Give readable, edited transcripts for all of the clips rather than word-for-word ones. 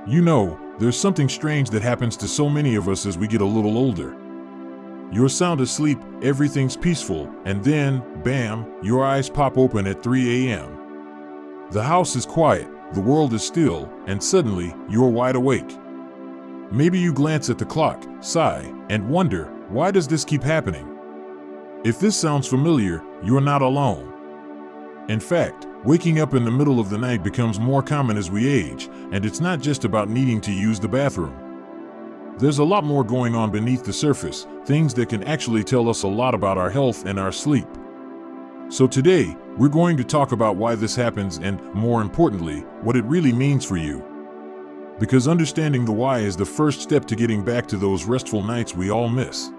You know, there's something strange that happens to so many of us as we get a little older. You're sound asleep, everything's peaceful, and then, bam, your eyes pop open at 3 a.m. The house is quiet, the world is still, and suddenly, you're wide awake. Maybe you glance at the clock, sigh, and wonder, why does this keep happening? If this sounds familiar, you're not alone. In fact, waking up in the middle of the night becomes more common as we age, and it's not just about needing to use the bathroom. There's a lot more going on beneath the surface, things that can actually tell us a lot about our health and our sleep. So today, we're going to talk about why this happens and, more importantly, what it really means for you. Because understanding the why is the first step to getting back to those restful nights we all miss.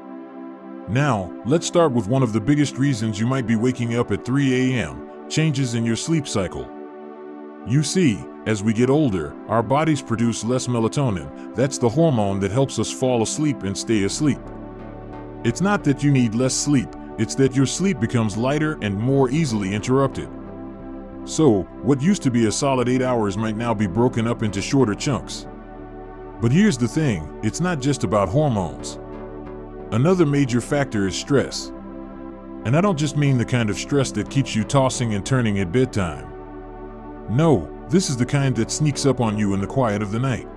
Now, let's start with one of the biggest reasons you might be waking up at 3 a.m., changes in your sleep cycle. You see, as we get older, our bodies produce less melatonin. That's the hormone that helps us fall asleep and stay asleep. It's not that you need less sleep, it's that your sleep becomes lighter and more easily interrupted. So, what used to be a solid 8 hours might now be broken up into shorter chunks. But here's the thing, it's not just about hormones. Another major factor is stress. And I don't just mean the kind of stress that keeps you tossing and turning at bedtime. No, this is the kind that sneaks up on you in the quiet of the night.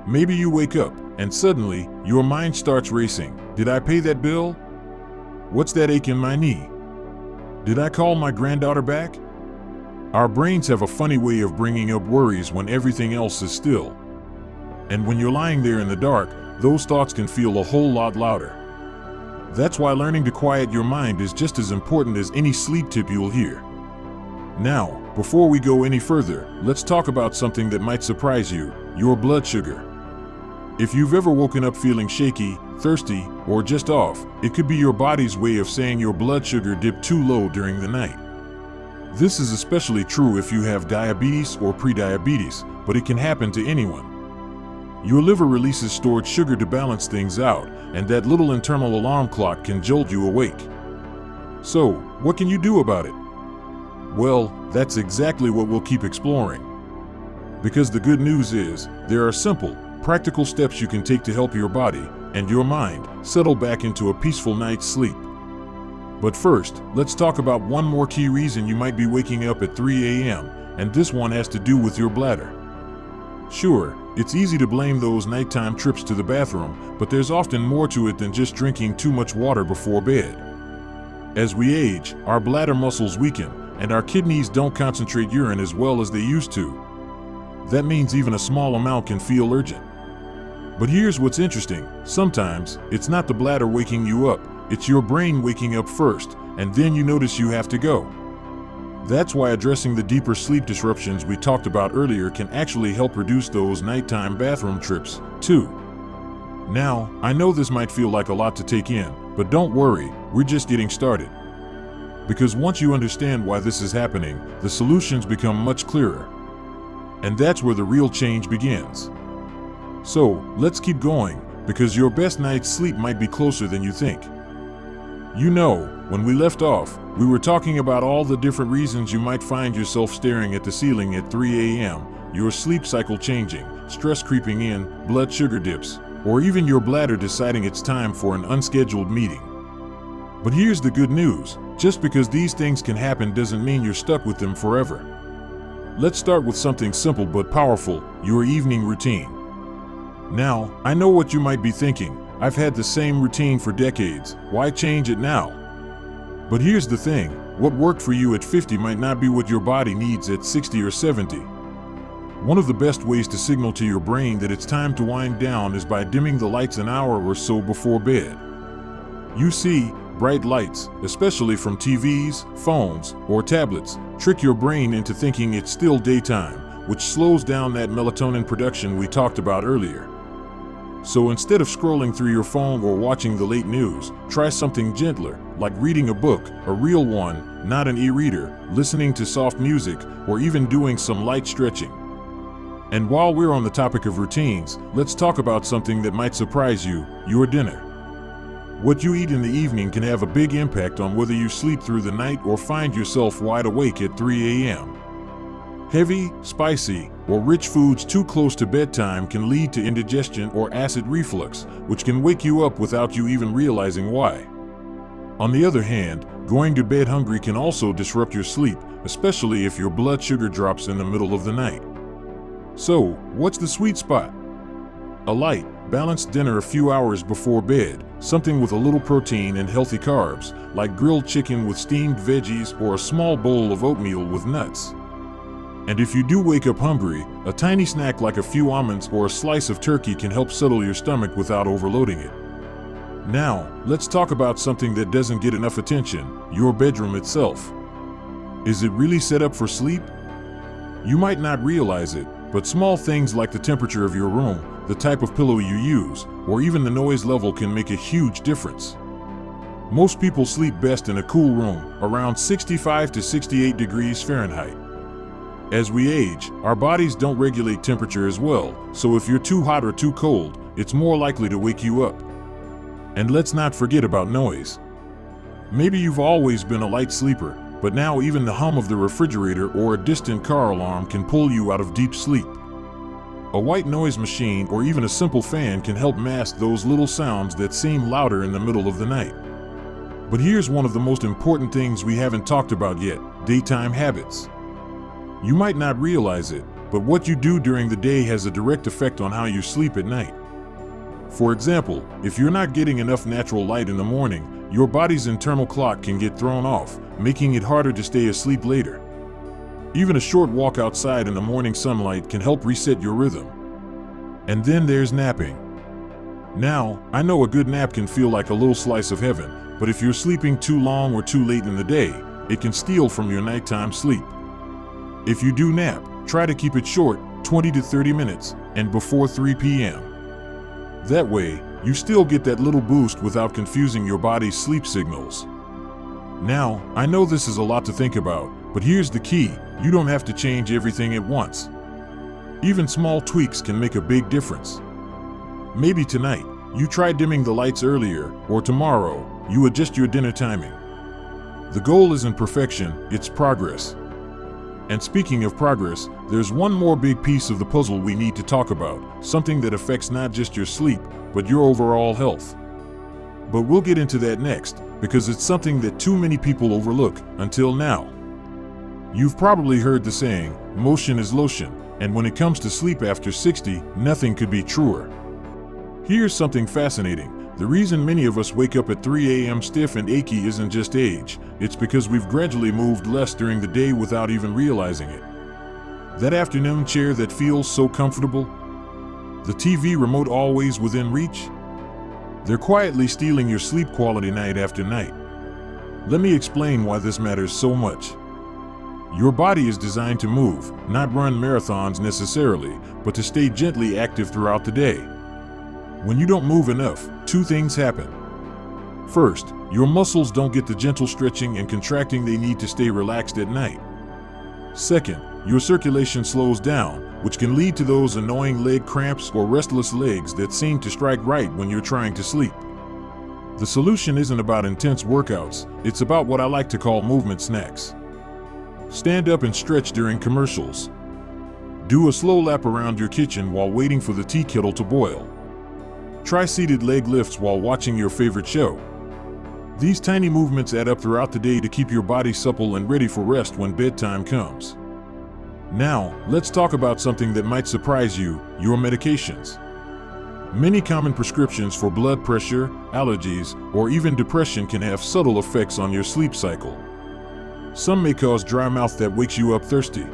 Maybe you wake up, and suddenly, your mind starts racing. Did I pay that bill? What's that ache in my knee? Did I call my granddaughter back? Our brains have a funny way of bringing up worries when everything else is still. And when you're lying there in the dark, those thoughts can feel a whole lot louder. That's why learning to quiet your mind is just as important as any sleep tip you'll hear. Now, before we go any further, let's talk about something that might surprise you, your blood sugar. If you've ever woken up feeling shaky, thirsty, or just off, it could be your body's way of saying your blood sugar dipped too low during the night. This is especially true if you have diabetes or prediabetes, but it can happen to anyone. Your liver releases stored sugar to balance things out, and that little internal alarm clock can jolt you awake. So, what can you do about it? Well, that's exactly what we'll keep exploring. Because the good news is, there are simple, practical steps you can take to help your body and your mind settle back into a peaceful night's sleep. But first, let's talk about one more key reason you might be waking up at 3 a.m., and this one has to do with your bladder. Sure, it's easy to blame those nighttime trips to the bathroom, but there's often more to it than just drinking too much water before bed. As we age, our bladder muscles weaken, and our kidneys don't concentrate urine as well as they used to. That means even a small amount can feel urgent. But here's what's interesting, sometimes, it's not the bladder waking you up, it's your brain waking up first, and then you notice you have to go. That's why addressing the deeper sleep disruptions we talked about earlier can actually help reduce those nighttime bathroom trips, too. Now, I know this might feel like a lot to take in, but don't worry, we're just getting started. Because once you understand why this is happening, the solutions become much clearer. And that's where the real change begins. So, let's keep going, because your best night's sleep might be closer than you think. You know, when we left off, we were talking about all the different reasons you might find yourself staring at the ceiling at 3 a.m., your sleep cycle changing, stress creeping in, blood sugar dips, or even your bladder deciding it's time for an unscheduled meeting. But here's the good news, just because these things can happen doesn't mean you're stuck with them forever. Let's start with something simple but powerful, your evening routine. Now, I know what you might be thinking, I've had the same routine for decades, why change it now? But here's the thing, what worked for you at 50 might not be what your body needs at 60 or 70. One of the best ways to signal to your brain that it's time to wind down is by dimming the lights an hour or so before bed. You see, bright lights, especially from TVs, phones, or tablets, trick your brain into thinking it's still daytime, which slows down that melatonin production we talked about earlier. So instead of scrolling through your phone or watching the late news, try something gentler, like reading a book, a real one, not an e-reader, listening to soft music, or even doing some light stretching. And while we're on the topic of routines, let's talk about something that might surprise you, your dinner. What you eat in the evening can have a big impact on whether you sleep through the night or find yourself wide awake at 3 a.m. Heavy, spicy, or rich foods too close to bedtime can lead to indigestion or acid reflux, which can wake you up without you even realizing why. On the other hand, going to bed hungry can also disrupt your sleep, especially if your blood sugar drops in the middle of the night. So, what's the sweet spot? A light, balanced dinner a few hours before bed, something with a little protein and healthy carbs, like grilled chicken with steamed veggies or a small bowl of oatmeal with nuts. And if you do wake up hungry, a tiny snack like a few almonds or a slice of turkey can help settle your stomach without overloading it. Now, let's talk about something that doesn't get enough attention: your bedroom itself. Is it really set up for sleep? You might not realize it, but small things like the temperature of your room, the type of pillow you use, or even the noise level can make a huge difference. Most people sleep best in a cool room, around 65 to 68 degrees Fahrenheit. As we age, our bodies don't regulate temperature as well, so if you're too hot or too cold, it's more likely to wake you up. And let's not forget about noise. Maybe you've always been a light sleeper, but now even the hum of the refrigerator or a distant car alarm can pull you out of deep sleep. A white noise machine or even a simple fan can help mask those little sounds that seem louder in the middle of the night. But here's one of the most important things we haven't talked about yet: daytime habits. You might not realize it, but what you do during the day has a direct effect on how you sleep at night. For example, if you're not getting enough natural light in the morning, your body's internal clock can get thrown off, making it harder to stay asleep later. Even a short walk outside in the morning sunlight can help reset your rhythm. And then there's napping. Now, I know a good nap can feel like a little slice of heaven, but if you're sleeping too long or too late in the day, it can steal from your nighttime sleep. If you do nap, try to keep it short, 20 to 30 minutes, and before 3 p.m. That way, you still get that little boost without confusing your body's sleep signals. Now, I know this is a lot to think about, but here's the key: you don't have to change everything at once. Even small tweaks can make a big difference. Maybe tonight, you try dimming the lights earlier, or tomorrow, you adjust your dinner timing. The goal isn't perfection, it's progress. And speaking of progress, there's one more big piece of the puzzle we need to talk about, something that affects not just your sleep, but your overall health. But we'll get into that next, because it's something that too many people overlook, until now. You've probably heard the saying, motion is lotion, and when it comes to sleep after 60, nothing could be truer. Here's something fascinating. The reason many of us wake up at 3 a.m. stiff and achy isn't just age, it's because we've gradually moved less during the day without even realizing it. That afternoon chair that feels so comfortable? The TV remote always within reach? They're quietly stealing your sleep quality night after night. Let me explain why this matters so much. Your body is designed to move, not run marathons necessarily, but to stay gently active throughout the day. When you don't move enough, two things happen. First, your muscles don't get the gentle stretching and contracting they need to stay relaxed at night. Second, your circulation slows down, which can lead to those annoying leg cramps or restless legs that seem to strike right when you're trying to sleep. The solution isn't about intense workouts, it's about what I like to call movement snacks. Stand up and stretch during commercials. Do a slow lap around your kitchen while waiting for the tea kettle to boil. Try seated leg lifts while watching your favorite show. These tiny movements add up throughout the day to keep your body supple and ready for rest when bedtime comes. Now, let's talk about something that might surprise you: your medications. Many common prescriptions for blood pressure, allergies, or even depression can have subtle effects on your sleep cycle. Some may cause dry mouth that wakes you up thirsty.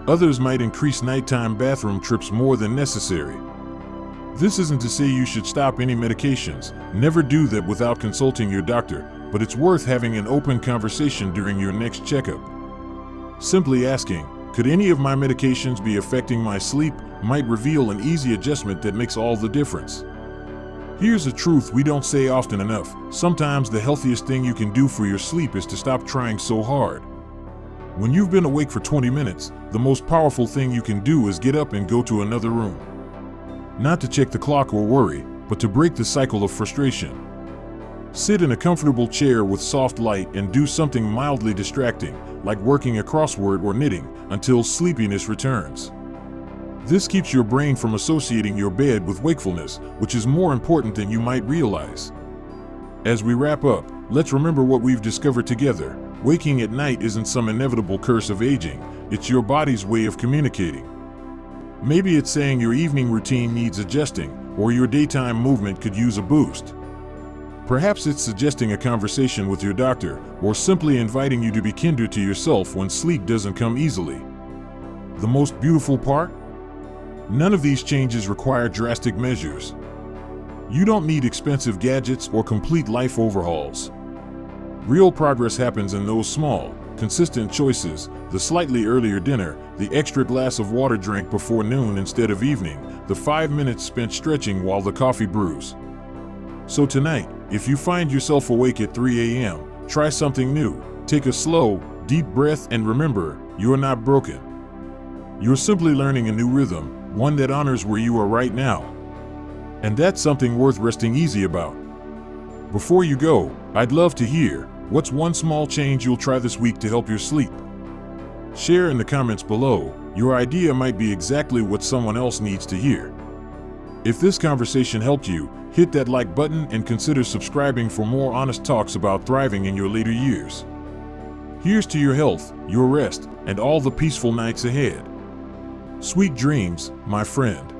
Others might increase nighttime bathroom trips more than necessary. This isn't to say you should stop any medications, never do that without consulting your doctor, but it's worth having an open conversation during your next checkup. Simply asking, could any of my medications be affecting my sleep, might reveal an easy adjustment that makes all the difference. Here's a truth we don't say often enough: sometimes the healthiest thing you can do for your sleep is to stop trying so hard. When you've been awake for 20 minutes, the most powerful thing you can do is get up and go to another room. Not to check the clock or worry, but to break the cycle of frustration. Sit in a comfortable chair with soft light and do something mildly distracting, like working a crossword or knitting, until sleepiness returns. This keeps your brain from associating your bed with wakefulness, which is more important than you might realize. As we wrap up, let's remember what we've discovered together. Waking at night isn't some inevitable curse of aging, it's your body's way of communicating. Maybe it's saying your evening routine needs adjusting, or your daytime movement could use a boost. Perhaps it's suggesting a conversation with your doctor, or simply inviting you to be kinder to yourself when sleep doesn't come easily. The most beautiful part? None of these changes require drastic measures. You don't need expensive gadgets or complete life overhauls. Real progress happens in those small, consistent choices: the slightly earlier dinner, the extra glass of water drank before noon instead of evening, the 5 minutes spent stretching while the coffee brews. So tonight, if you find yourself awake at 3 a.m., try something new. Take a slow, deep breath and remember, you're not broken. You're simply learning a new rhythm, one that honors where you are right now. And that's something worth resting easy about. Before you go, I'd love to hear, what's one small change you'll try this week to help your sleep? Share in the comments below. Your idea might be exactly what someone else needs to hear. If this conversation helped you, hit that like button and consider subscribing for more honest talks about thriving in your later years. Here's to your health, your rest, and all the peaceful nights ahead. Sweet dreams, my friend.